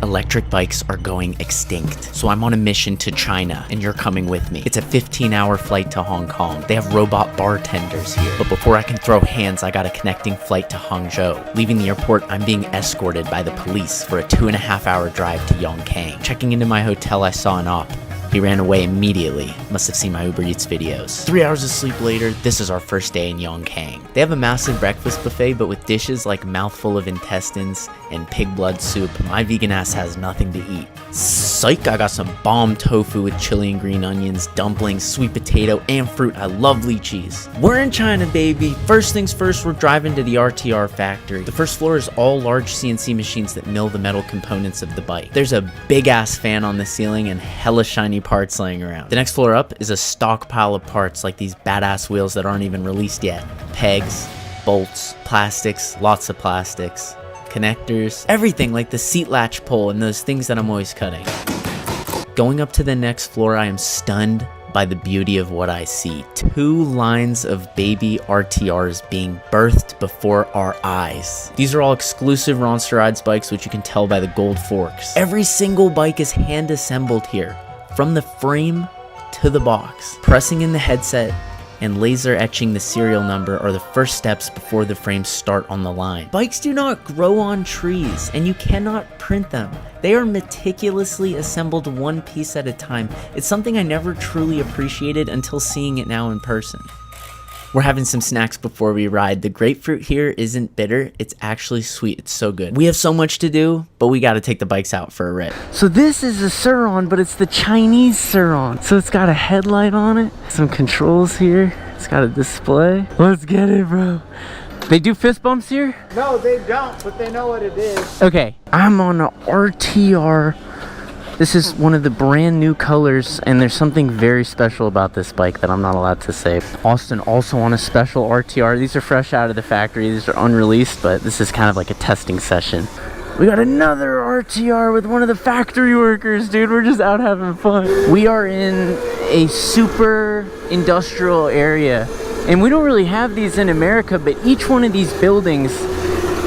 Electric bikes are going extinct, so I'm on a mission to China, and you're coming with me. It's a 15-hour flight to Hong Kong. They have robot bartenders here, but before I can throw hands, I got a connecting flight to Hangzhou. Leaving the airport, I'm being escorted by the police for a 2.5-hour drive to Yongkang. Checking into my hotel, I saw an op. He ran away immediately. Must have seen my Uber Eats videos. 3 hours of sleep later, this is our first day in Yongkang. They have a massive breakfast buffet, but with dishes like mouthful of intestines and pig blood soup, my vegan ass has nothing to eat. Psych, I got some bomb tofu with chili and green onions, dumplings, sweet potato, and fruit. I love lychees. We're in China, baby. First things first, we're driving to the RTR factory. The first floor is all large CNC machines that mill the metal components of the bike. There's a big ass fan on the ceiling and hella shiny parts laying around. The next floor up is a stockpile of parts like these badass wheels that aren't even released yet. Pegs, bolts, plastics, lots of plastics, connectors, everything like the seat latch pole and those things that I'm always cutting. Going up to the next floor, I am stunned by the beauty of what I see. 2 lines of baby RTRs being birthed before our eyes. These are all exclusive Ronster Rides bikes, which you can tell by the gold forks. Every single bike is hand assembled here, from the frame to the box. Pressing in the headset and laser etching the serial number are the first steps before the frames start on the line. Bikes do not grow on trees, and you cannot print them. They are meticulously assembled one piece at a time. It's something I never truly appreciated until seeing it now in person. We're having some snacks before we ride. The grapefruit here isn't bitter, it's actually sweet. It's so good. We have so much to do, but we gotta take the bikes out for a rip. So this is a Sur Ronster, but it's the Chinese Sur Ronster. So it's got a headlight on it, some controls here, it's got a display. Let's get it, bro. They do fist bumps here? No, they don't, but they know what it is. Okay, I'm on a RTR. This is one of the brand new colors, and there's something very special about this bike that I'm not allowed to say. Austin also on a special RTR. These are fresh out of the factory. These are unreleased, but this is kind of like a testing session. We got another RTR with one of the factory workers, dude. We're just out having fun. We are in a super industrial area, and we don't really have these in America, but each one of these buildings,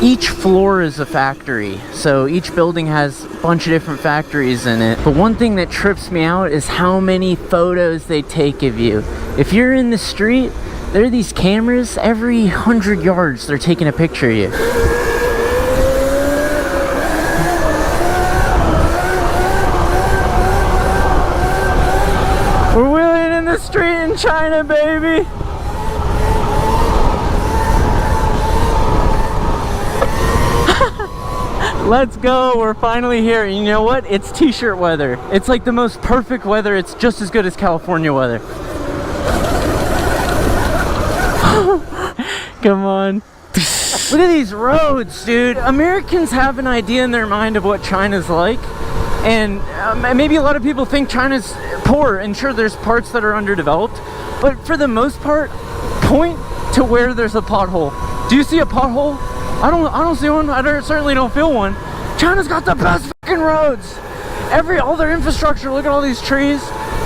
each floor is a factory, so each building has a bunch of different factories in it. But one thing that trips me out is how many photos they take of you. If you're in the street, there are these cameras every 100 yards, they're taking a picture of you. We're wheeling in the street in China, baby! Let's go, we're finally here. You know what? It's t-shirt weather. It's like the most perfect weather. It's just as good as California weather. Come on. Look at these roads, dude. Americans have an idea in their mind of what China's like. And maybe a lot of people think China's poor, and sure, there's parts that are underdeveloped. But for the most part, point to where there's a pothole. Do you see a pothole? I don't see one. I certainly don't feel one. China's got the best fucking roads. All their infrastructure, look at all these trees.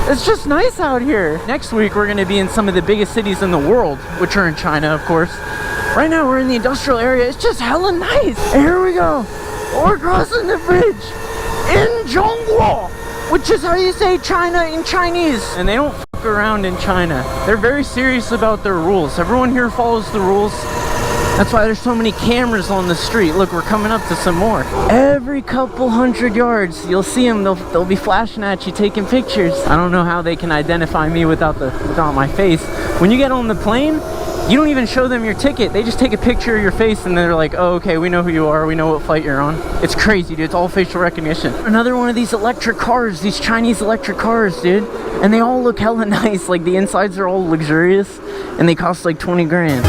It's just nice out here. Next week, we're gonna be in some of the biggest cities in the world, which are in China, of course. Right now, we're in the industrial area. It's just hella nice. And here we go. We're crossing the bridge in Zhongguo, which is how you say China in Chinese. And they don't fuck around in China. They're very serious about their rules. Everyone here follows the rules. That's why there's so many cameras on the street. Look, we're coming up to some more. Every couple 100 yards, you'll see them. They'll be flashing at you, taking pictures. I don't know how they can identify me without my face. When you get on the plane, you don't even show them your ticket. They just take a picture of your face and they're like, oh, okay, we know who you are. We know what flight you're on. It's crazy, dude. It's all facial recognition. Another one of these electric cars, these Chinese electric cars, dude. And they all look hella nice. Like the insides are all luxurious and they cost like 20 grand.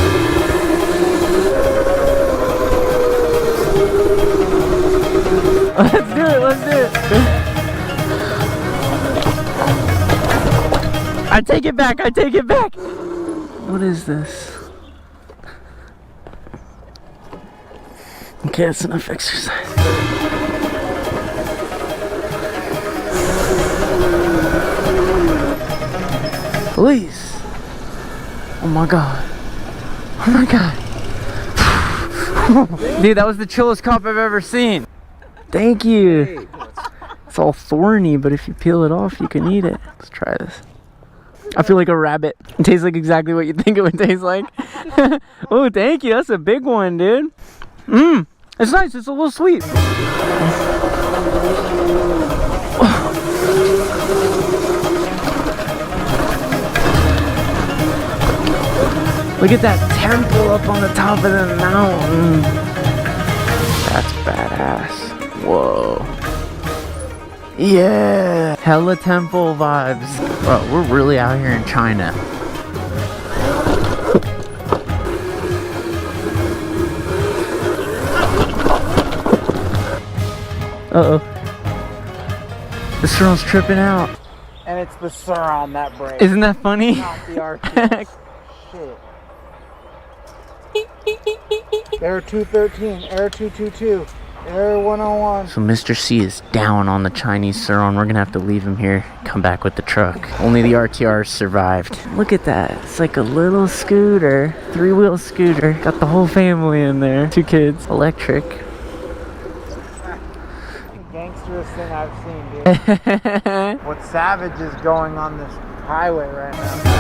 Let's do it, let's do it. I take it back, I take it back. What is this? Okay, that's enough exercise. Police. Oh my god. Oh my god. Dude, that was the chillest cop I've ever seen. Thank you. It's all thorny, but if you peel it off, you can eat it. Let's try this. I feel like a rabbit. It tastes like exactly what you think it would taste like. Oh, thank you. That's a big one, dude. Mmm. It's nice. It's a little sweet. Look at that temple up on the top of the mountain. That's badass. Whoa. Yeah. Hella temple vibes. Bro, we're really out here in China. Uh-oh. The Sur's tripping out. And it's the Sur on that break. Isn't that funny? Not the RTX. Shit. Air 213, Air 222, Air 101. So Mr. C is down on the Chinese Sur. We're gonna have to leave him here, come back with the truck. Only the RTR survived. Look at that. It's like a little scooter, 3-wheel scooter. Got the whole family in there. 2 kids, electric. Gangsterest thing I've seen, dude. What savage is going on this highway right now?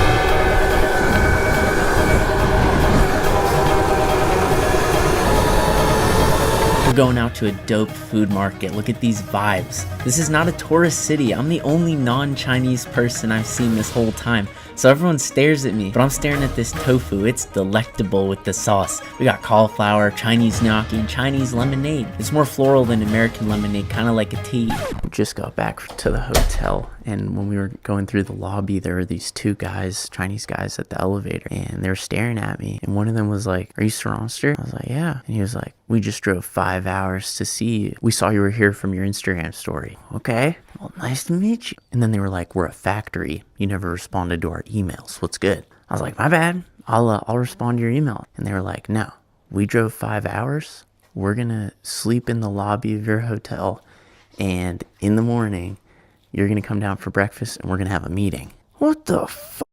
We're going out to a dope food market. Look at these vibes. This is not a tourist city. I'm the only non-Chinese person I've seen this whole time. So everyone stares at me, but I'm staring at this tofu. It's delectable with the sauce. We got cauliflower, Chinese gnocchi, and Chinese lemonade. It's more floral than American lemonade, kind of like a tea. We just got back to the hotel, and when we were going through the lobby, there were these 2 guys, Chinese guys at the elevator, and they were staring at me. And one of them was like, "Are you Sur Ronster?" I was like, "Yeah." And he was like, "We just drove 5 hours to see you. We saw you were here from your Instagram story." Okay, well, nice to meet you. And then they were like, "We're a factory. You never responded to our emails. What's good?" I was like, "My bad. I'll respond to your email." And they were like, "No, we drove 5 hours. We're gonna sleep in the lobby of your hotel, and in the morning, you're gonna come down for breakfast, and we're gonna have a meeting." What the fuck?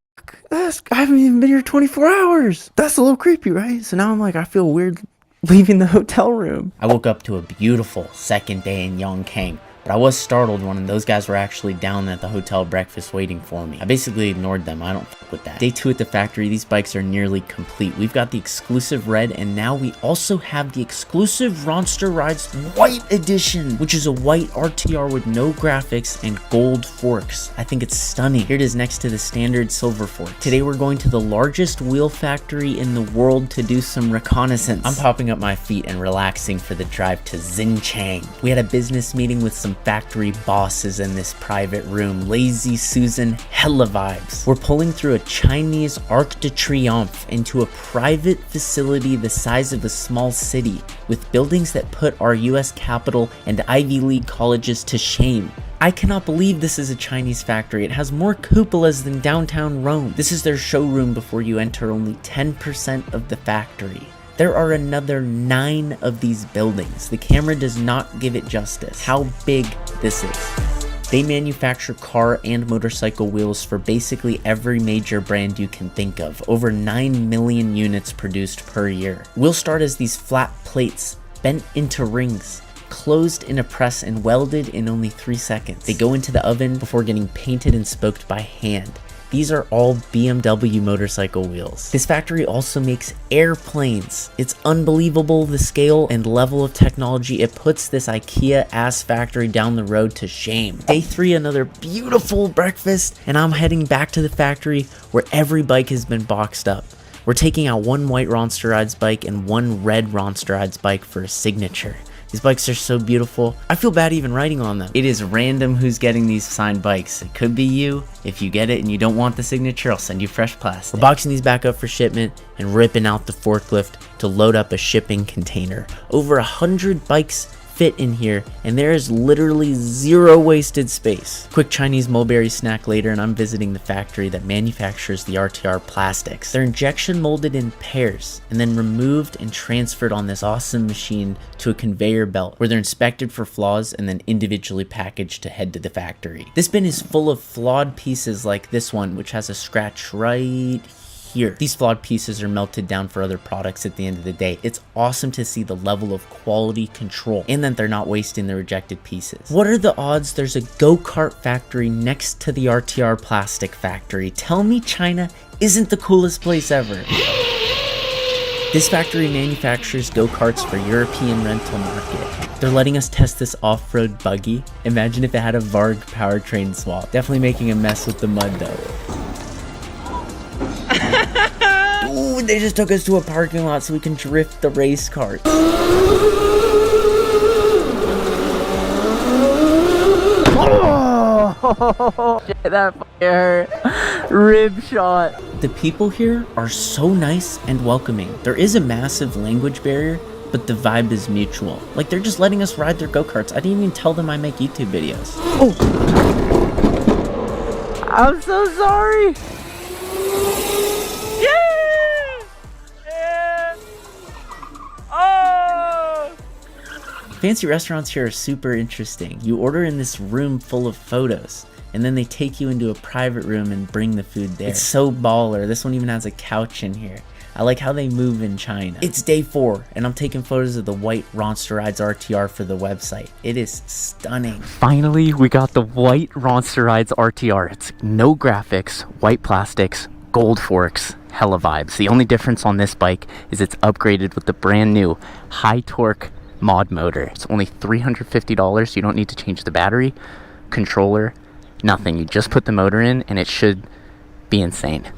I haven't even been here 24 hours. That's a little creepy, right? So now I'm like, I feel weird leaving the hotel room. I woke up to a beautiful second day in Yongkang. But I was startled when those guys were actually down at the hotel breakfast waiting for me. I basically ignored them. I don't fuck with that. Day 2 at the factory, these bikes are nearly complete. We've got the exclusive red, and now we also have the exclusive Ronster Rides White Edition, which is a white RTR with no graphics and gold forks. I think it's stunning. Here it is next to the standard silver forks. Today we're going to the largest wheel factory in the world to do some reconnaissance. I'm popping up my feet and relaxing for the drive to Xinjiang. We had a business meeting with some factory bosses in this private room. Lazy Susan, hella vibes. We're pulling through a Chinese Arc de Triomphe into a private facility the size of a small city, with buildings that put our US Capitol and Ivy League colleges to shame. I cannot believe this is a Chinese factory. It has more cupolas than downtown Rome. This is their showroom before you enter only 10% of the factory. There are another 9 of these buildings. The camera does not give it justice how big this is. They manufacture car and motorcycle wheels for basically every major brand you can think of. Over 9 million units produced per year. Wheels start as these flat plates, bent into rings, closed in a press and welded in only 3 seconds. They go into the oven before getting painted and spoked by hand. These are all BMW motorcycle wheels. This factory also makes airplanes. It's unbelievable the scale and level of technology. It puts this IKEA-ass factory down the road to shame. Day 3, another beautiful breakfast, and I'm heading back to the factory where every bike has been boxed up. We're taking out 1 white Ronster Rides bike and 1 red Ronster Rides bike for a signature. These bikes are so beautiful. I feel bad even writing on them. It is random who's getting these signed bikes. It could be you. If you get it and you don't want the signature, I'll send you fresh plastic. We're boxing these back up for shipment and ripping out the forklift to load up a shipping container. Over 100 bikes fit in here, and there is literally 0 wasted space. Quick Chinese mulberry snack later, and I'm visiting the factory that manufactures the RTR plastics. They're injection molded in pairs and then removed and transferred on this awesome machine to a conveyor belt where they're inspected for flaws and then individually packaged to head to the factory. This bin is full of flawed pieces like this one, which has a scratch right here. These flawed pieces are melted down for other products at the end of the day. It's awesome to see the level of quality control and that they're not wasting the rejected pieces. What are the odds there's a go-kart factory next to the RTR plastic factory? Tell me China isn't the coolest place ever. This factory manufactures go-karts for European rental market. They're letting us test this off-road buggy. Imagine if it had a Varg powertrain swap. Definitely making a mess with the mud though. Ooh, they just took us to a parking lot so we can drift the race cart. Oh, shit, that fucking hurt. Rib shot. The people here are so nice and welcoming. There is a massive language barrier, but the vibe is mutual. Like, they're just letting us ride their go-karts. I didn't even tell them I make YouTube videos. Oh! I'm so sorry! Yeah! Yeah! Oh! Fancy restaurants here are super interesting. You order in this room full of photos, and then they take you into a private room and bring the food there. It's so baller. This one even has a couch in here. I like how they move in China. It's day 4, and I'm taking photos of the white Ronster Rides RTR for the website. It is stunning. Finally, we got the white Ronster Rides RTR. It's no graphics, white plastics, gold forks, hella vibes. The only difference on this bike is it's upgraded with the brand new high torque mod motor. It's only $350. You don't need to change the battery, controller, nothing. You just put the motor in and it should be insane.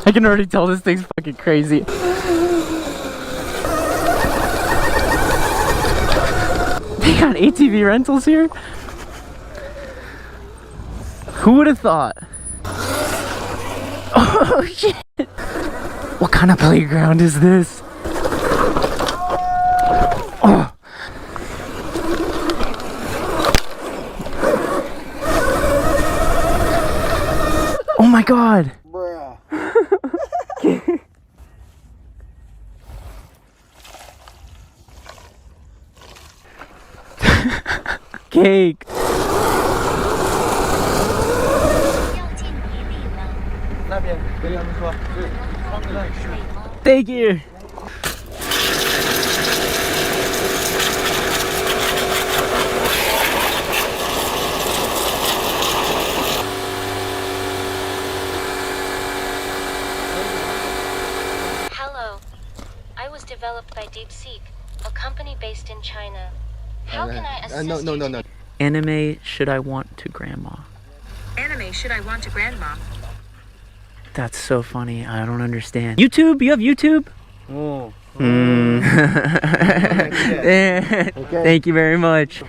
I can already tell this thing's fucking crazy. They got ATV rentals here? Who would have thought? Oh shit! What kind of playground is this? Oh. Oh my god! Bruh. Cake! Thank you! Developed by DeepSeek, a company based in China. How can I assist you? No. Anime should I want to grandma? Anime should I want to grandma? That's so funny. I don't understand. YouTube? You have YouTube? Oh. Okay. Thank you very much.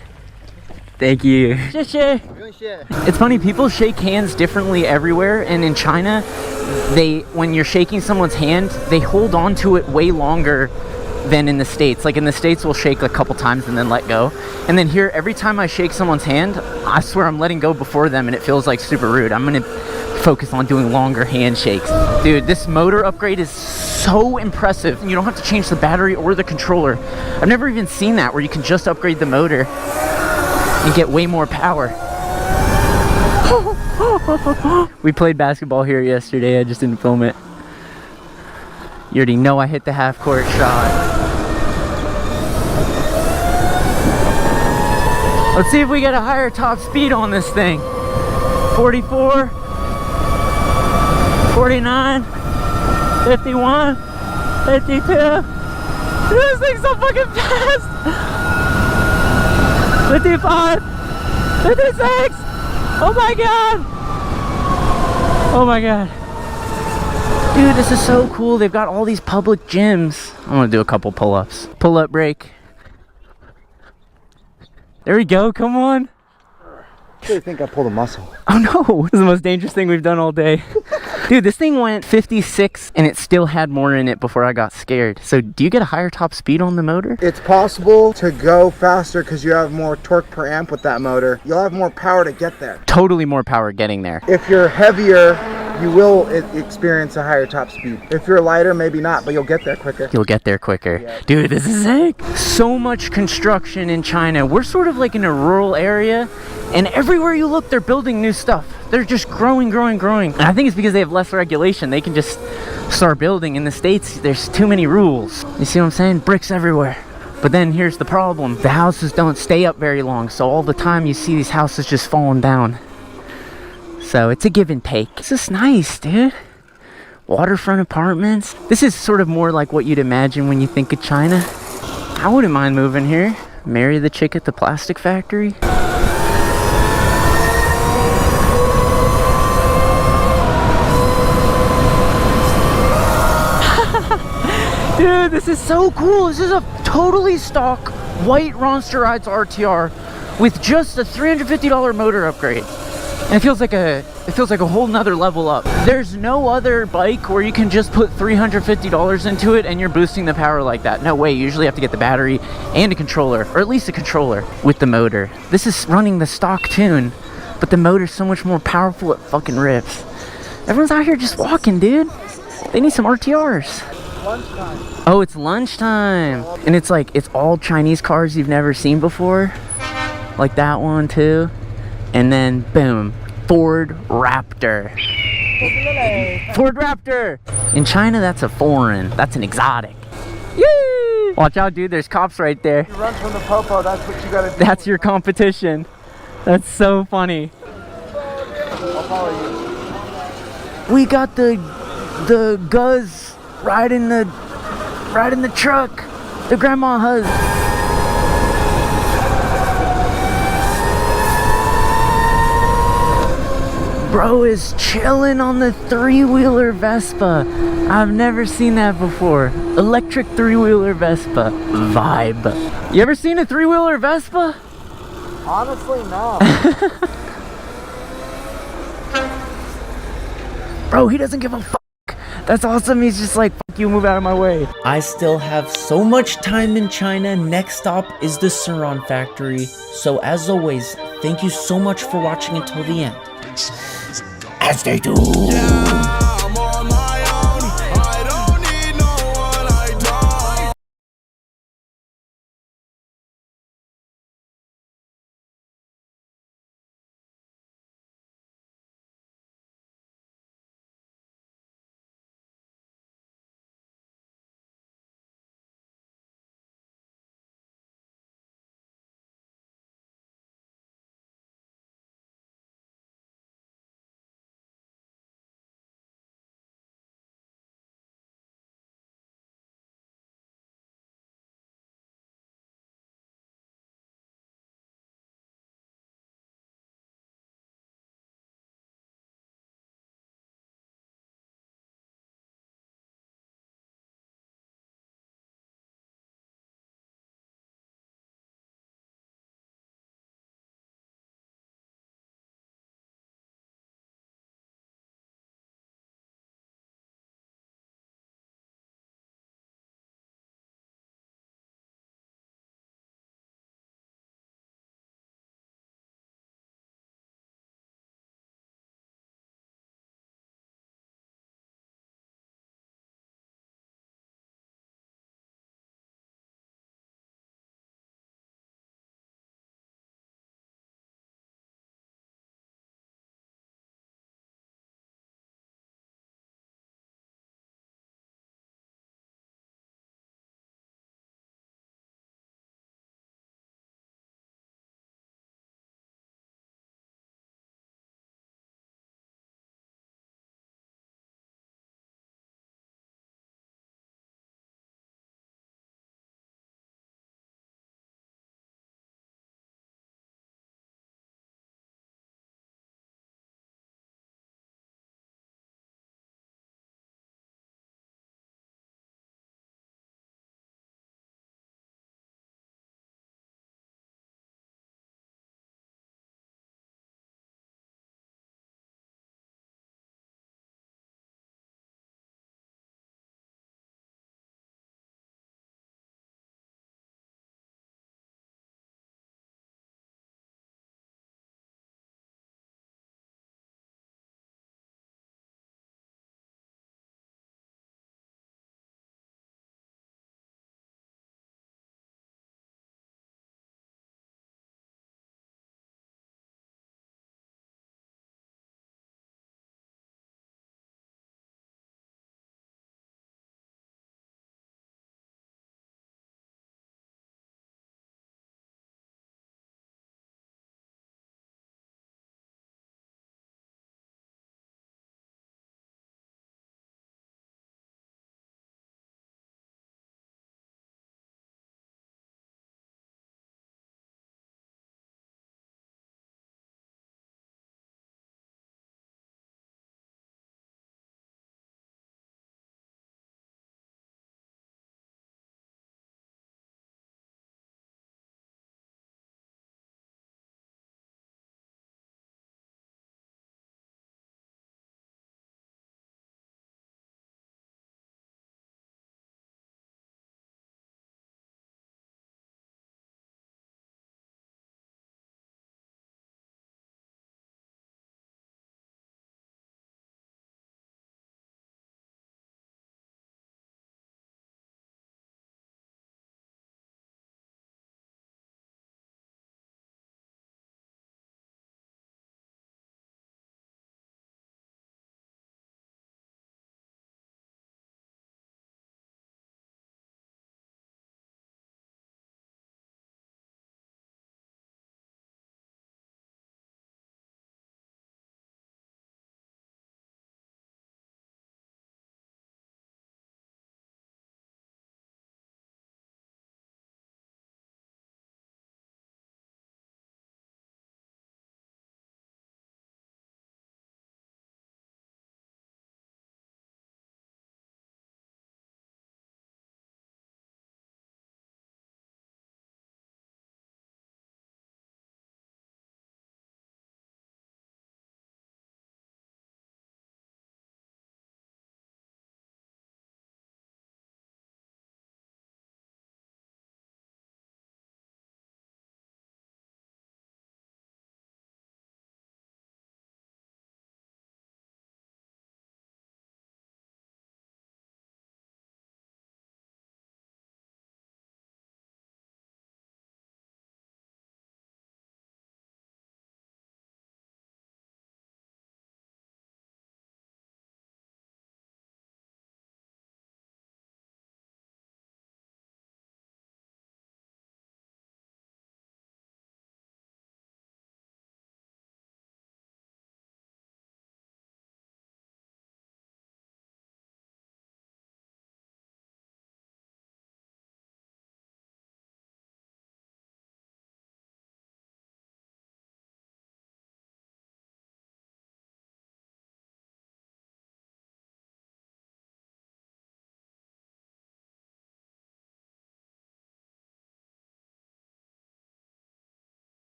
Thank you. It's funny, people shake hands differently everywhere, and in China, when you're shaking someone's hand, they hold on to it way longer than in the States. Like in the States, we'll shake a couple times and then let go. And then here, every time I shake someone's hand, I swear I'm letting go before them, and it feels like super rude. I'm gonna focus on doing longer handshakes. Dude, this motor upgrade is so impressive. You don't have to change the battery or the controller. I've never even seen that, where you can just upgrade the motor and get way more power. We played basketball here yesterday. I just didn't film it. You already know I hit the half-court shot. Let's see if we get a higher top speed on this thing. 44, 49, 51, 52. This thing's so fucking fast. 55, 56. Oh my god. Oh my god. Dude, this is so cool. They've got all these public gyms. I'm gonna do a couple pull-ups. Pull-up break. There we go, come on. I really think I pulled a muscle. Oh no, this is the most dangerous thing we've done all day. Dude, this thing went 56 and it still had more in it before I got scared. So do you get a higher top speed on the motor? It's possible to go faster because you have more torque per amp with that motor. You'll have more power to get there. Totally more power getting there. If you're heavier you will experience a higher top speed. If you're lighter, maybe not, but you'll get there quicker. You'll get there quicker. Yeah. Dude, this is sick. So much construction in China. We're sort of like in a rural area, and everywhere you look, they're building new stuff. They're just growing. And I think it's because they have less regulation. They can just start building. In the States, there's too many rules. You see what I'm saying? Bricks everywhere. But then here's the problem. The houses don't stay up very long, so all the time you see these houses just falling down. So it's a give and take. This is nice, dude. Waterfront apartments. This is sort of more like what you'd imagine when you think of China. I wouldn't mind moving here. Marry the chick at the plastic factory. Dude, this is so cool. This is a totally stock white Ronster Rides RTR with just a $350 motor upgrade. And it feels like a whole nother level up. There's no other bike where you can just put $350 into it and you're boosting the power like that. No way, you usually have to get the battery and a controller, or at least a controller with the motor. This is running the stock tune, but the motor's so much more powerful, it fucking rips. Everyone's out here just walking, dude. They need some RTRs. Lunchtime. Oh, it's lunchtime. And it's like, it's all Chinese cars you've never seen before. Like that one too. And then, boom, Ford Raptor. Ford Raptor! In China, that's a foreign. That's an exotic. Yay! Watch out, dude. There's cops right there. You run from the popo, that's what you gotta do. That's your competition. That's so funny. I'll follow you. We got the Guz riding the truck. The grandma hus. Bro is chilling on the three-wheeler Vespa. I've never seen that before. Electric three-wheeler Vespa. Vibe. You ever seen a three-wheeler Vespa? Honestly, no. Bro, he doesn't give a fuck. That's awesome. He's just like, fuck you, move out of my way. I still have so much time in China. Next stop is the Sur Ronster factory. So as always, thank you so much for watching until the end. As they do.